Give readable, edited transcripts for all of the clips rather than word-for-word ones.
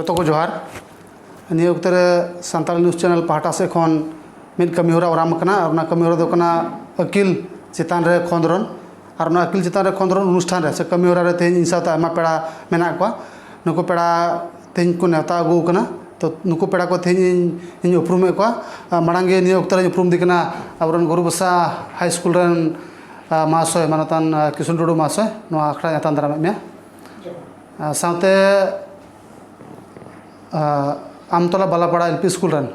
जतो को जोहार निया उक्तर सांताल न्यूज़ चैनल पाहटा से खन मिद कमी होरा ओराम कना अपना कमी होरा दो कना अकिल चितान रे खंदरन और ना अकिल चितान रे खंदरन अनुष्ठान रे से कमी होरा रे तेज इंसा ता आमा पेड़ा मेना को नुको पेड़ा तेज को नेता अगू कना तो नुको पेड़ा को तेज इन उपरुम को मांगे निया उक्तर उपरुम दिकना अबरन गुरुबसा हाई स्कूल रन महाशय मानतान किशुन टुडू महाशय नो आखड़ा यातान दारा में साथे आमतला बालापाड़ा एलपी स्कूल रन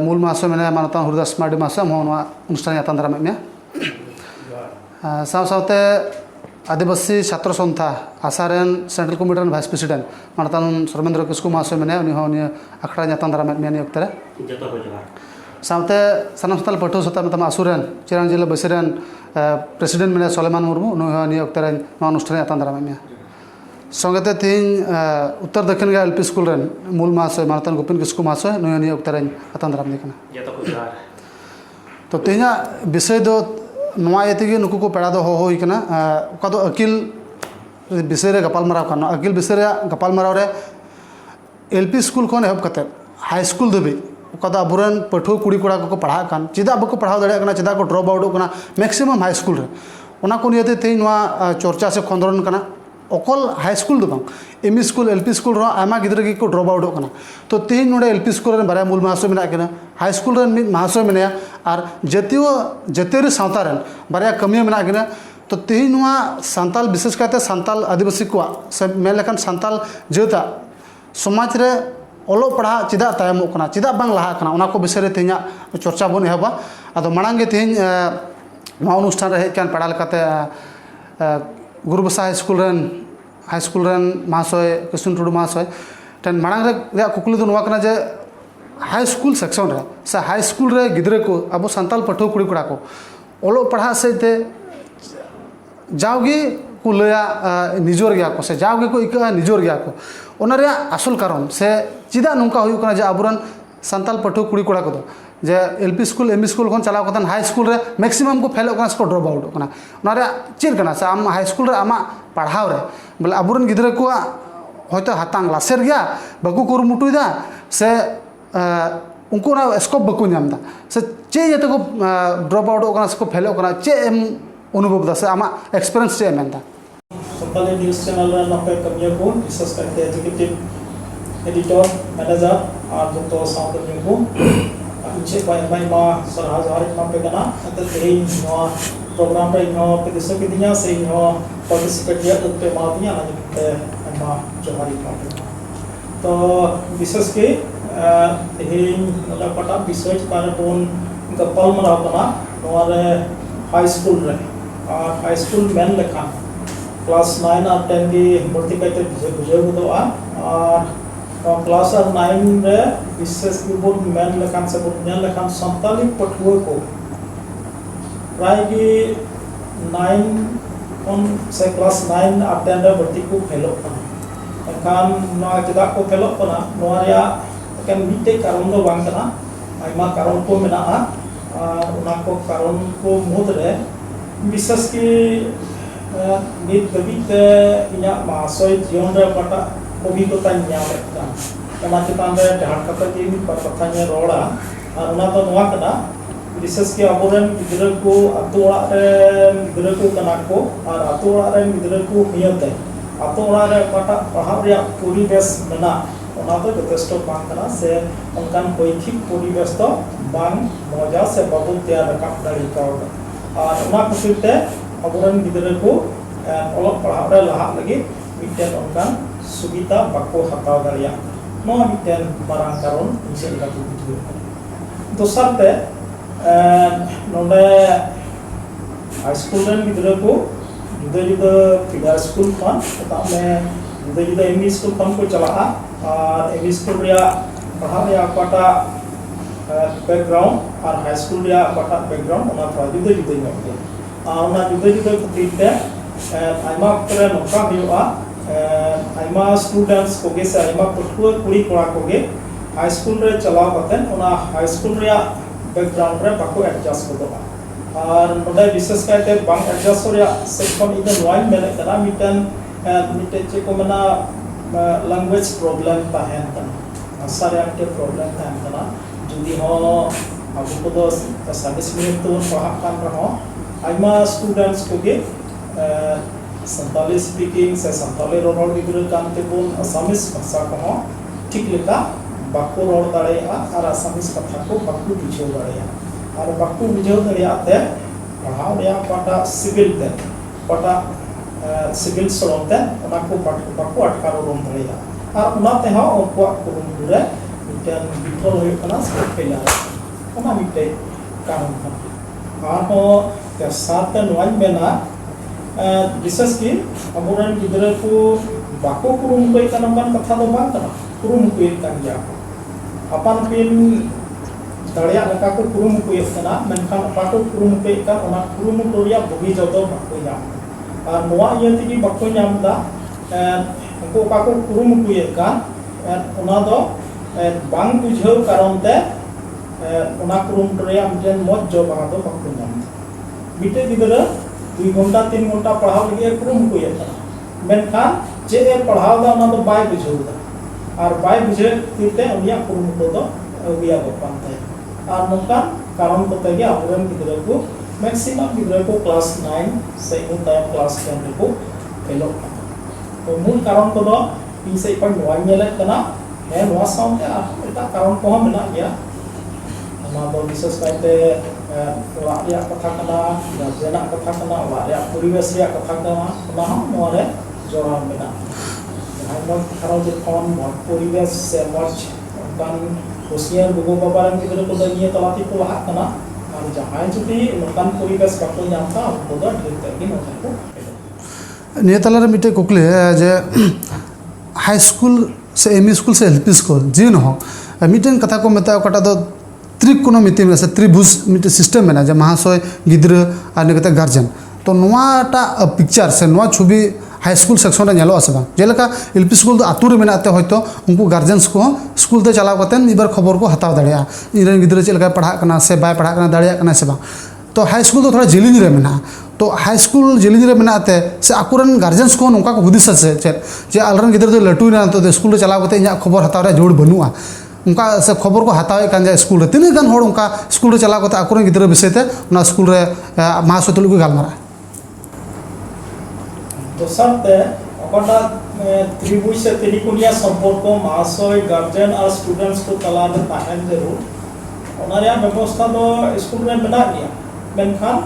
मूल महाशय मैंने मानतान हरदास मार्डी महाशय मोहन अनुष्ठान यातान दारा में साथे आदिवासी छात्र संस्था आसारेन सेंट्रल कमिटी वाइस प्रेसिडेंट मानतान सर्वेंद्र किस्कू महाशय मैंने उन्हीं आखड़ा यातान दारा में उक्तर साथे सानाम साल पठो सता मतम आसुरेन चिरांग जिला बसेरेन प्रेसिडेंट मैंने सोलेमान मुर्मू उन्हीं उक्तर अनुष्ठान यातान दारा में संगते तीन उत्तर दक्षिण गया एलपी स्कूल रन मूल महाशय मानतान गोपिन किस्कू महाशय नुई उक्तर यातान दारा में तो तीन विषय दो नवा ये नुकु को पेड़ा दो हो कना उका दो अकिल विषय रे गपालमाराव कना अकिल विषय रे गपालमाराव रे एलपी स्कूल खन एहब कते हाई स्कूल दबी उका दो अबुरन पठुआ कुड़ी कोड़ा को पढ़ा कान चिदा बको पढ़ाव दड़े कना चिदा को ड्रॉप आउट कना मैक्सिमम हाई स्कूल रे ओना को नियते तेई नवा चर्चा से खंदरन कना अकल हाई स्कूल दो बांग एमई स्कूल एलपी स्कूल रो आमा गिद्रा की को ड्रॉप आउट कना तो तेई नोडे एलपी स्कूल रे बारे मूल महाशय मेना कना हाई स्कूल रे मिद महाशय मेना और जतियों सावता रन बारे कमिया मेना कना तो तेई नवा सांताल विशेष करते सांताल आदिवासी को से मेन लेखन सांताल जेता समाज रे ओलो पढ़ा चिदा तायमो कना चिदा बांग लहा कना ओना को विषय रे तेना चर्चा बन एहबा आदो मांगे तेन नवा अनुष्ठान रे हेकन पढ़ा लेकाते गुरुबसा हाई स्कूल रन महाशय किशुन टुडू महाशय टेन मांग रे कुकली दो नवा कना जे हाई स्कूल सेक्शन रे से हाई स्कूल रे गिद्रे को अब सांताल पठो कुड़ी कोड़ा को ओलो पढ़ा से जाओगे को लया निजोर गया को से जाओगे को इका निजोर गया को ओनारे आसल कारण से चिदा नुका हुई कना जे अबुरन सांताल पठो कुड़ी कोड़ा को जे एलपी स्कूल एमई स्कूल खन चलाव कतन हाई स्कूल रे मैक्सिमम को फेल कना स्को ड्रॉप आउट कना ओनारे चेर कना से आम हाई स्कूल रे आमा पढ़ाव रे बोले अबुरन गिद्रे को होयतो हातांग लासेर गया बाकू कुरुमुटुदा से उनको ना स्कोप बको नामदा से चे ये को ड्रॉप आउट कना स्को फेल कना चे एम अनुभव दा से आमा एक्सपीरियंस चे मेनदा संताली न्यूज़ चैनल रे नपे कमिया को विशेष करके एग्जीक्यूटिव एडिटर मैनेजर और जो साउंड को इनसे बाय मा सरहा जहार नपे कना अत तेई नो प्रोग्राम रे नो पे दिसो के दिया से नो पार्टिसिपेट या पे मा दिया ना के मा जहारी नपे तो विशेष के तेहिन नला पटा विषय पर बोन गपाल मरा कना नोरे हाई स्कूल रे और हाई स्कूल मेन लेखा क्लास 9 और 10 की भर्ती करते बुझे बुझा और क्लास 9 रे विशेष की बोर्ड मेन लेखा से बोर्ड मेन लेखा संताली पठुआ को प्राय की 9 on से क्लास 9 और 10 रे भर्ती को फेलो कना एकान ना चिदा को फेलो कना नोरिया एकान मिटे कारण दो बांग कना आइमा कारण को मेना उना को कारण को मुद रे विशेष की नित कविते इना महाशय जीवन रे पटा अभिज्ञता न्यामता एमा चितान रे ढाड कथा की पर कथा ने रोड़ा और उना तो नवा कना विशेष के अबोरन गिद्रा को अतोड़ा रे गिद्रा को कना को और अतोड़ा रे गिद्रा को नियते अतोड़ा रे पटा पहाड़ रे परिवेश मेना ओना तो जथेष्ट बांग कना से उनकान पैथिक परिवेश तो बांग मजा से बाबू तैयार रखा दाड़ी का और ओना खुशीते अबुरन गिद्रा को ओलक पढ़ाव रे लहा लगी मिटेन उनकान सुविधा बाको हताव दाड़िया नो मिटेन मारांग कारण इनसे लगा को बुझो दोसर ते नोडे हाई स्कूल रन गिद्रा को जुदा जुदा फिडर स्कूल खन तामे जुदा जुदा एमई स्कूल खन को चला और एमई स्कूल रे पढ़ाव रे पाटा बैकग्राउंड और हाई स्कूल रे पाटा बैकग्राउंड ओना थोड़ा जुदा जुदा ᱧᱚᱜ आउना जुदा जुदा खतीते आइमा करे नोका हुआ आइमा स्टूडेंट्स कोगे से आइमा पठुआ कुड़ी कोड़ा कोगे हाई स्कूल रे चलाव कते ओना हाई स्कूल रे बैकग्राउंड रे बाको एडजस्ट कोदोगा और नोडे विशेष कायते बांग एडजस्ट रे सेक्शन इदन वाइन मेले कना मिटन मिटे चे को मना language problem tahen kana asara ke problem tahen kana judi ho abu ko do service minute to pahak kan raho aima students ko ge Santali speaking se Santali rorol gidra kan te bun Assamese bhasha ko ठीक लेका Baku road दाड़ेया और Assamese कथा को Baku बुझाव दाड़ेया और Baku बुझाव दाड़ेया ते पढ़ाव रेया पाटा civil ते पाटा सिविल सरोम ते ओना को बाकु अटकार रोम दाड़ेया और ओना ते हा उनको कुरुम दुरे मिटन बिथोल होय कना स्पेला ओना मिटे कारण का और हो ते साथ नोन बेना विशेष की अबोरन गिदरा को बाकु कुरुम कोई कनमन कथा दो बात कना कुरुमुकुयेत kan ya apan pin daria leka ko kurumukuyet kana menkan apa ko kurumukuyet kan ona kurumukuria bogi jodo bakko nyam ar noa ye tigi bakko nyam da ko apa ko kurumukuyet kan ona do bang bujhau karon te ona kurumukuria miten moj jo bahado bakko nyam mite gidera 2 घंटा 3 घंटा पढ़ाव लगे kurumukuyet kana menkan je पढ़ाव da ona do bai bujhau da और bye बुझे तीते उनिया कुरुमुटो दो उबिया बपानते और नोका कारण को तगे आबरन गिदरा को मैक्सिमम गिदरा को क्लास 9 से उन टाइम क्लास 10 को फेलो तो मूल कारण को दो इन से पर नोन नेले कना है नोआ साउंड एटा कारण को हम ना गया ना दो विशेष कायते वारिया कथा कना गार्जियन कथा कना वारिया परिवेश या कथा कना ना नोआ रे जोरा मेना आइमन खाराव जे कौन परिवेश से मर्ज kan usia buku babaran gitu ko dagi talati ko lahat kana ar jahay judi nokan poribesh bakko nyamta ko da dhirtagi nokan ko niya talar mite kukle je high school se ME school se LP school jin ho miten katha ko meta kata do त्रिकोणमिति में से त्रिभुज मिट system में ना जब महाशय गिद्र और निकते guardian तो नोटा पिक्चर से नोआ छवि हाई स्कूल सेक्शन रे नेलो आसे जेलका एलपी स्कूल तो आतुरे मेनाते होयतो उनको गार्जियंस को स्कूल ते चलाव कते इबार खबर को हताव दाड़िया इरेन गिद्र चलका पढ़ा कना से बाय पढ़ा कना दाड़िया कना से बा तो हाई स्कूल तो थोड़ा जेलिंग रे मेना तो हाई स्कूल जेलिंग रे मेनाते से आकुरन गार्जियंस को नोका को हुदिस से जे आलरन गिद्र तो लटुई ना तो स्कूल रे चलाव कते इया खबर हताव रे जोड़ बनुआ उनका से खबर को हतावे कान जा स्कूल रे तीन गान होड़ उनका स्कूल रे चलाव कते आकुरन गिद्र विषय ते ना स्कूल रे महाशय तुलु को गालमारा तो सबते अकटा त्रिभुज से त्रिकोणीय संपर्क महाशय गार्जियन और स्टूडेंट्स को तलाब ताहन जरूर ओनारिया व्यवस्था तो स्कूल रे मेना गया मेनखान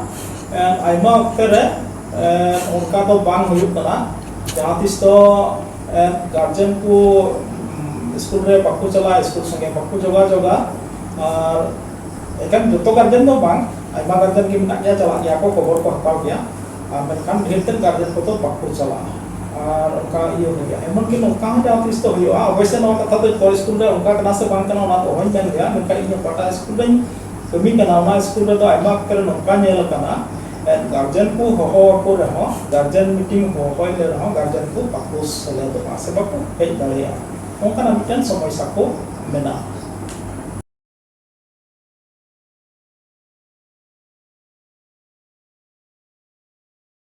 आइमा अक्ते रे उनका तो बांग हुयुक कना जहां तिस तो गार्जियन को स्कूल रे बाकु चला स्कूल संगे बाकु जगह जगह और एकन जतो गार्जियन तो बांग आइमा गार्जियन की मेना गया चला गया को खबर को हताव गया मेनखान ढेरतेन गार्जियन को तो बाकु चला और उनका ये हो गया एमन के नोका जहां तिस तो हुआ अवश्य नो कथा तो पर स्कूल रे उनका कना से बांग कना ना तो होई मेन गया मेनका इन पटा स्कूल रे कमी कना ना स्कूल रे तो आइमा कर नोका नेल कना गार्जियन को हो को रहो गार्जियन मीटिंग हो ले रहो गार्जियन को बाकु सले तो से बाकु हे दाड़िया उनका ना मिटन समस्या को मेना